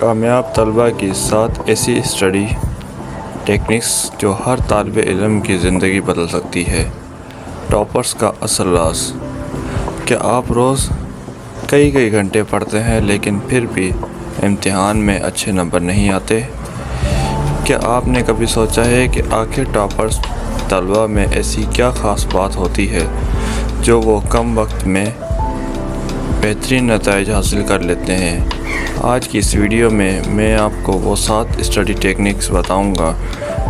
کامیاب طلباء کی 7 ایسی اسٹڈی ٹیکنکس جو ہر طالب علم کی زندگی بدل سکتی ہے۔ ٹاپرز کا اصل راز۔ کیا آپ روز کئی گھنٹے پڑھتے ہیں لیکن پھر بھی امتحان میں اچھے نمبر نہیں آتے؟ کیا آپ نے کبھی سوچا ہے کہ آخر ٹاپرز طلباء میں ایسی کیا خاص بات ہوتی ہے جو وہ کم وقت میں بہترین نتائج حاصل کر لیتے ہیں؟ آج کی اس ویڈیو میں آپ کو وہ 7 اسٹڈی ٹیکنکس بتاؤں گا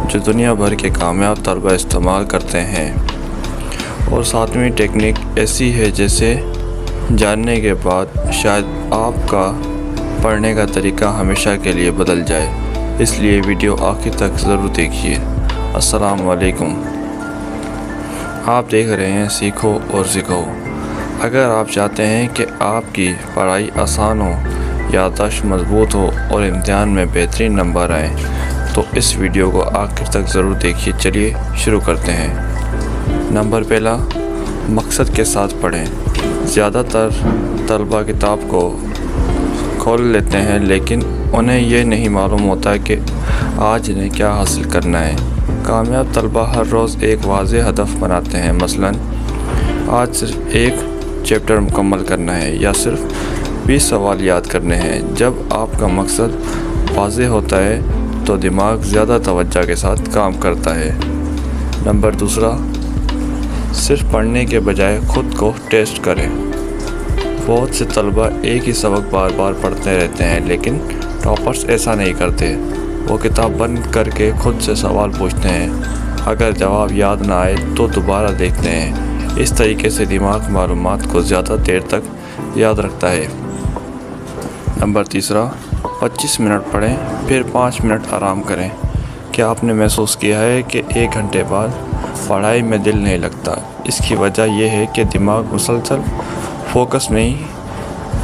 جو دنیا بھر کے کامیاب طلباء استعمال کرتے ہیں، اور 7ویں ٹیکنک ایسی ہے جسے جاننے کے بعد شاید آپ کا پڑھنے کا طریقہ ہمیشہ کے لیے بدل جائے، اس لیے ویڈیو آخر تک ضرور دیکھیے۔ السلام علیکم، آپ دیکھ رہے ہیں سیکھو اور سکھاؤ۔ اگر آپ چاہتے ہیں کہ آپ کی پڑھائی آسان ہو، یادداشت مضبوط ہو اور امتحان میں بہترین نمبر آئیں تو اس ویڈیو کو آخر تک ضرور دیکھیے۔ چلیے شروع کرتے ہیں۔ نمبر پہلا، مقصد کے ساتھ پڑھیں۔ زیادہ تر طلباء کتاب کو کھول لیتے ہیں لیکن انہیں یہ نہیں معلوم ہوتا کہ آج انہیں کیا حاصل کرنا ہے۔ کامیاب طلباء ہر روز ایک واضح ہدف بناتے ہیں، مثلاً آج صرف ایک چیپٹر مکمل کرنا ہے یا صرف 20 سوال یاد کرنے ہیں۔ جب آپ کا مقصد واضح ہوتا ہے تو دماغ زیادہ توجہ کے ساتھ کام کرتا ہے۔ نمبر دوسرا، صرف پڑھنے کے بجائے خود کو ٹیسٹ کریں۔ بہت سے طلباء ایک ہی سبق بار بار پڑھتے رہتے ہیں لیکن ٹاپرز ایسا نہیں کرتے۔ وہ کتاب بند کر کے خود سے سوال پوچھتے ہیں، اگر جواب یاد نہ آئے تو دوبارہ دیکھتے ہیں۔ اس طریقے سے دماغ معلومات کو زیادہ دیر تک یاد رکھتا ہے۔ نمبر تیسرا، 25 منٹ پڑھیں پھر 5 منٹ آرام کریں۔ کیا آپ نے محسوس کیا ہے کہ 1 گھنٹے بعد پڑھائی میں دل نہیں لگتا؟ اس کی وجہ یہ ہے کہ دماغ مسلسل فوکس نہیں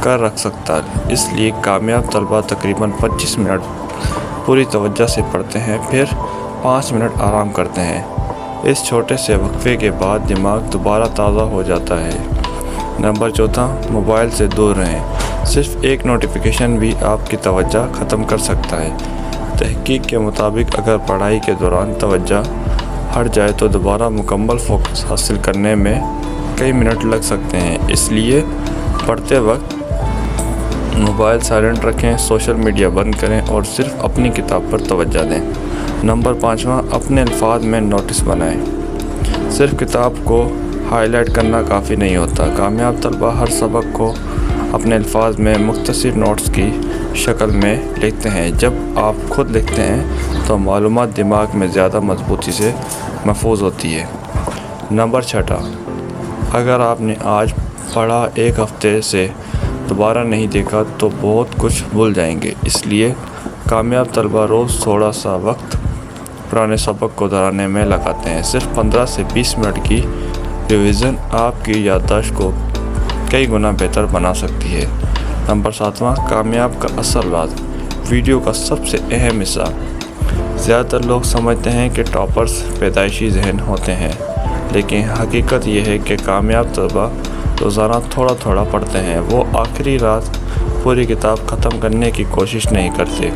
کر رکھ سکتا۔ اس لیے کامیاب طلباء تقریباً 25 منٹ پوری توجہ سے پڑھتے ہیں پھر 5 منٹ آرام کرتے ہیں۔ اس چھوٹے سے وقفے کے بعد دماغ دوبارہ تازہ ہو جاتا ہے۔ نمبر چوتھا، موبائل سے دور رہیں۔ صرف ایک نوٹیفیکیشن بھی آپ کی توجہ ختم کر سکتا ہے۔ تحقیق کے مطابق اگر پڑھائی کے دوران توجہ ہٹ جائے تو دوبارہ مکمل فوکس حاصل کرنے میں کئی منٹ لگ سکتے ہیں۔ اس لیے پڑھتے وقت موبائل سائلنٹ رکھیں، سوشل میڈیا بند کریں اور صرف اپنی کتاب پر توجہ دیں۔ نمبر 5واں، اپنے الفاظ میں نوٹس بنائیں۔ صرف کتاب کو ہائی لائٹ کرنا کافی نہیں ہوتا۔ کامیاب طلباء ہر سبق کو اپنے الفاظ میں مختصر نوٹس کی شکل میں لکھتے ہیں۔ جب آپ خود لکھتے ہیں تو معلومات دماغ میں زیادہ مضبوطی سے محفوظ ہوتی ہے۔ نمبر 6، اگر آپ نے آج پڑھا 1 ہفتے سے دوبارہ نہیں دیکھا تو بہت کچھ بھول جائیں گے۔ اس لیے کامیاب طلباء روز تھوڑا سا وقت پرانے سبق کو دہرانے میں لگاتے ہیں۔ صرف 15 سے 20 منٹ کی ریویژن آپ کی یادداشت کو کئی گنا بہتر بنا سکتی ہے۔ نمبر 7واں، کامیاب کا اصل راز۔ ویڈیو کا سب سے اہم حصہ۔ زیادہ تر لوگ سمجھتے ہیں کہ ٹاپرز پیدائشی ذہن ہوتے ہیں، لیکن حقیقت یہ ہے کہ کامیاب طلباء روزانہ تھوڑا تھوڑا پڑھتے ہیں۔ وہ آخری رات پوری کتاب ختم کرنے کی کوشش نہیں کرتے۔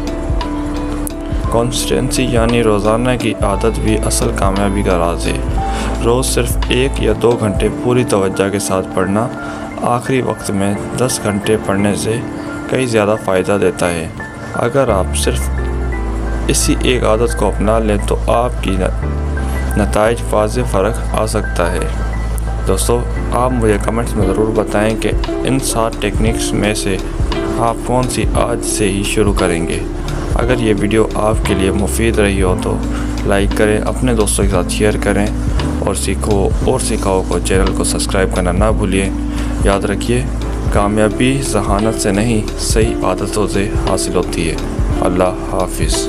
کنسسٹنسی یعنی روزانہ کی عادت بھی اصل کامیابی کا راز ہے۔ روز صرف 1 یا 2 گھنٹے پوری توجہ کے ساتھ پڑھنا آخری وقت میں 10 گھنٹے پڑھنے سے کئی زیادہ فائدہ دیتا ہے۔ اگر آپ صرف اسی ایک عادت کو اپنا لیں تو آپ کی نتائج واضح فرق آ سکتا ہے۔ دوستو، آپ مجھے کمنٹس میں ضرور بتائیں کہ ان 7 ٹیکنکس میں سے آپ کون سی آج سے ہی شروع کریں گے۔ اگر یہ ویڈیو آپ کے لیے مفید رہی ہو تو لائک کریں، اپنے دوستوں کے ساتھ شیئر کریں اور سیکھو اور سکھاؤ کو چینل کو سبسکرائب کرنا نہ بھولیے۔ یاد رکھیے، کامیابی ذہانت سے نہیں، صحیح عادتوں سے حاصل ہوتی ہے۔ اللہ حافظ۔